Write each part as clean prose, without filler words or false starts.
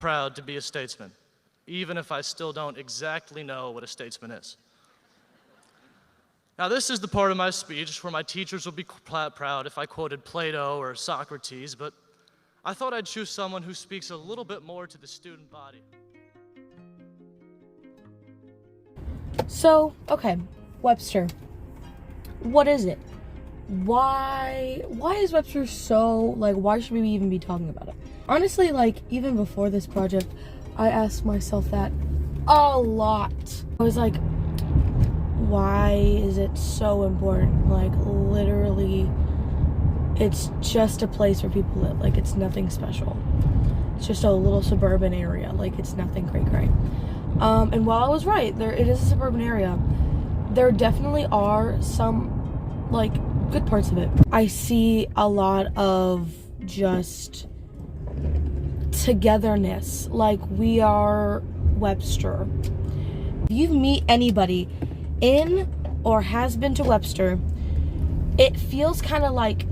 proud to be a statesman, even if I still don't exactly know what a statesman is. Now, this is the part of my speech where my teachers will be proud if I quoted Plato or Socrates, but I thought I'd choose someone who speaks a little bit more to the student body. So, okay, Webster. What is it? Why is Webster so, why should we even be talking about it? Honestly, even before this project, I asked myself that a lot. I was like, why is it so important? Literally, it's just a place where people live. It's nothing special. It's just a little suburban area. It's nothing great. And while I was right, it is a suburban area, there definitely are some, good parts of it. I see a lot of just togetherness. We are Webster. If you meet anybody in or has been to Webster, it feels kind of like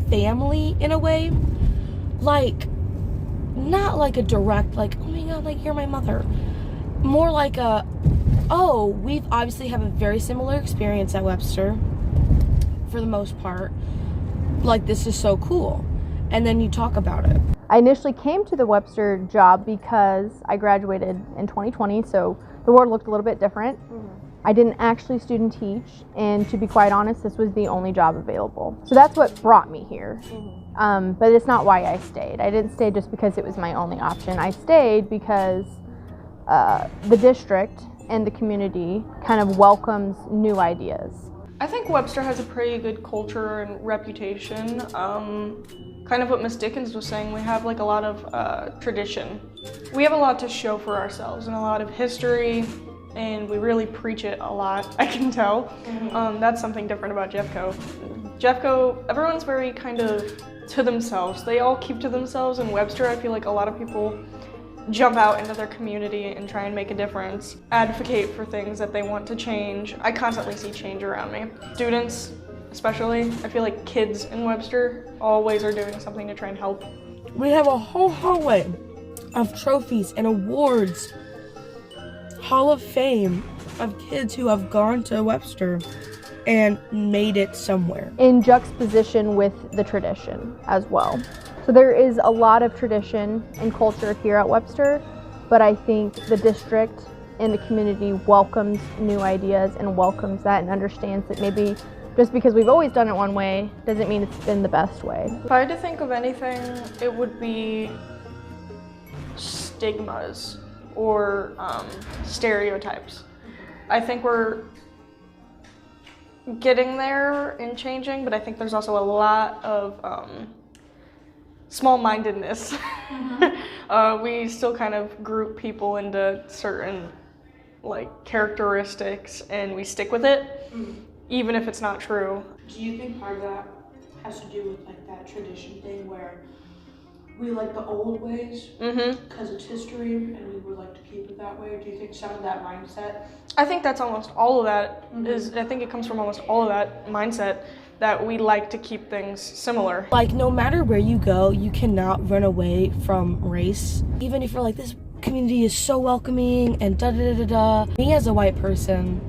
family in a way. Not like a direct, oh my god, you're my mother. More like we've obviously have a very similar experience at Webster for the most part. This is so cool. And then you talk about it. I initially came to the Webster job because I graduated in 2020, so the world looked a little bit different. I didn't actually student teach, and to be quite honest, this was the only job available. So that's what brought me here. But it's not why I stayed. I didn't stay just because it was my only option. I stayed because the district and the community kind of welcomes new ideas. I think Webster has a pretty good culture and reputation. Kind of what Miss Dickens was saying, we have a lot of tradition. We have a lot to show for ourselves and a lot of history, and we really preach it a lot, I can tell. That's something different about Jeffco. Jeffco, everyone's very kind of to themselves. They all keep to themselves. In Webster, I feel like a lot of people jump out into their community and try and make a difference, advocate for things that they want to change. I constantly see change around me. Students, especially, I feel like kids in Webster always are doing something to try and help. We have a whole hallway of trophies and awards, Hall of Fame of kids who have gone to Webster and made it somewhere. In juxtaposition with the tradition as well. So there is a lot of tradition and culture here at Webster, but I think the district and the community welcomes new ideas and welcomes that and understands that maybe just because we've always done it one way doesn't mean it's been the best way. If I had to think of anything, it would be stigmas or stereotypes. I think we're getting there and changing, but I think there's also a lot of small-mindedness. We still kind of group people into certain characteristics, and we stick with it, even if it's not true. Do you think part of that has to do with that tradition thing where we like the old ways because it's history and we would like to keep it that way? Or do you think some of that mindset? I think that's almost all of that I think it comes from almost all of that mindset that we like to keep things similar. No matter where you go, you cannot run away from race. Even if you're this community is so welcoming and da-da-da-da-da. Me as a white person,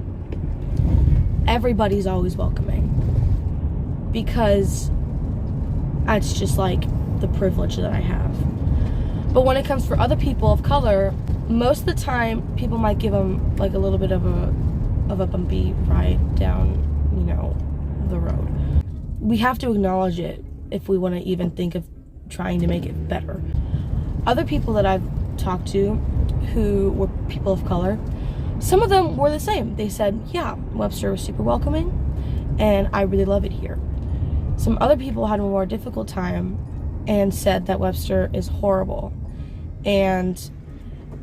everybody's always welcoming. Because that's just the privilege that I have. But when it comes for other people of color, most of the time people might give them a little bit of a bumpy ride down, the road. We have to acknowledge it if we want to even think of trying to make it better. Other people that I've talked to who were people of color, some of them were the same. They said, yeah, Webster was super welcoming and I really love it here. Some other people had a more difficult time and said that Webster is horrible and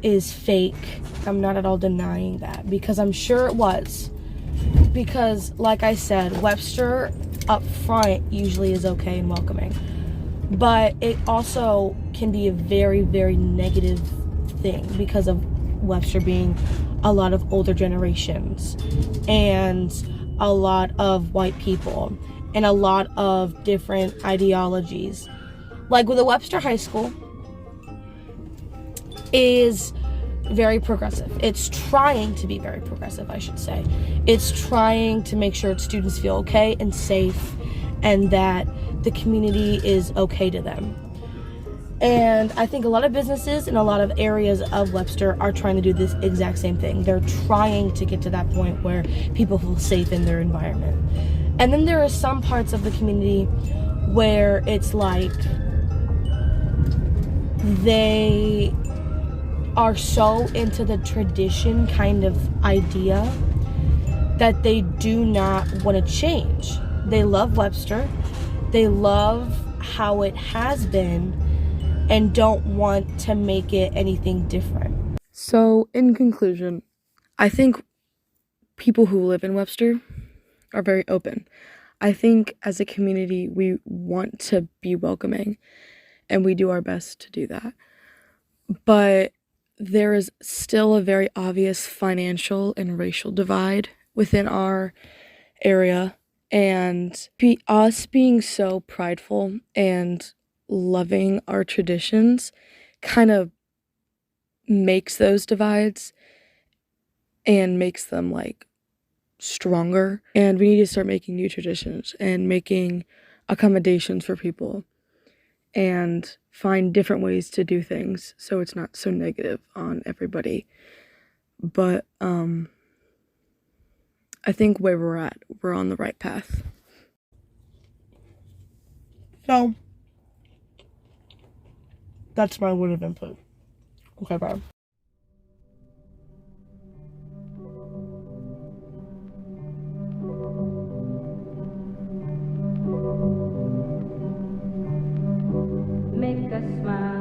is fake. I'm not at all denying that, because I'm sure it was. Because, like I said, Webster up front usually is okay and welcoming. But it also can be a very, very negative thing because of Webster being a lot of older generations and a lot of white people and a lot of different ideologies. With the Webster High School, is very progressive. It's trying to be very progressive, I should say. It's trying to make sure its students feel okay and safe and that the community is okay to them. And I think a lot of businesses in a lot of areas of Webster are trying to do this exact same thing. They're trying to get to that point where people feel safe in their environment. And then there are some parts of the community where it's like they are so into the tradition kind of idea that they do not want to change. They love Webster. They love how it has been and don't want to make it anything different. So, in conclusion, I think people who live in Webster are very open. I think as a community, we want to be welcoming, and we do our best to do that. But there is still a very obvious financial and racial divide within our area, and us being so prideful and loving our traditions kind of makes those divides and makes them like stronger. And we need to start making new traditions and making accommodations for people and find different ways to do things so it's not so negative on everybody. But I think where we're at, we're on the right path. So that's my word of input. Okay, bye. Make us smile.